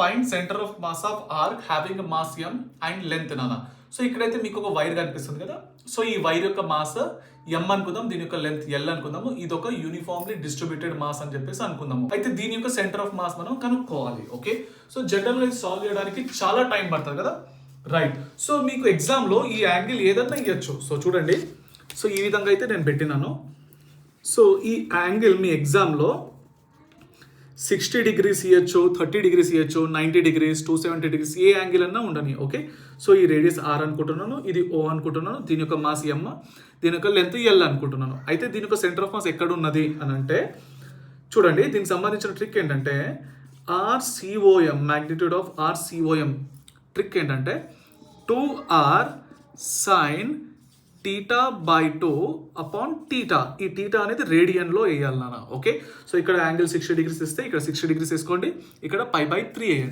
Find centre of mass of arc having mass m and length నానా. So ఇక్కడైతే మీకు ఒక వైర్ కనిపిస్తుంది కదా. సో ఈ వైర్ యొక్క మాస్ m అనుకుందాం, దీని యొక్క లెంత్ l అనుకుందాము. ఇది ఒక యూనిఫామ్లీ డిస్ట్రిబ్యూటెడ్ మాస్ అని చెప్పేసి అనుకుందాము. అయితే దీని యొక్క సెంటర్ ఆఫ్ మాస్ మనం కనుక్కోవాలి. ఓకే, సో జనరల్ గా సాల్వ్ చేయడానికి చాలా టైం పడుతుంది కదా, రైట్. సో మీకు ఎగ్జామ్ లో ఈ యాంగిల్ ఏదన్నా ఇవ్వచ్చు. సో చూడండి, సో ఈ విధంగా అయితే నేను పెట్టినాను. సో ఈ యాంగిల్ మీ ఎగ్జామ్లో 60 degrees ఇవ్వచ్చు, 30 degrees ఇవ్వచ్చు, 90 degrees, 270 degrees, ఏ యాంగిల్ అన్నా ఉండని. ఓకే, సో ఈ రేడియస్ r అనుకుంటున్నాను, ఇది o అనుకుంటున్నాను, దీని యొక్క మాస్ m, దీని యొక్క లెంత్ l అనుకుంటున్నాను. అయితే దీని యొక్క సెంటర్ ఆఫ్ మాస్ ఎక్కడ ఉన్నది అని అంటే చూడండి, దీనికి సంబంధించిన ట్రిక్ ఏంటంటే RCOM, magnitude of RCOM trick ఏంటంటే 2r sin θ/2 అపాన్ θ. ఈ θ అనేది రేడియన్లో వేయాలి నాన్న. ఓకే, సో ఇక్కడ యాంగిల్ 60 degrees ఇస్తే ఇక్కడ 60 degrees వేసుకోండి, ఇక్కడ π/3 వేయండి.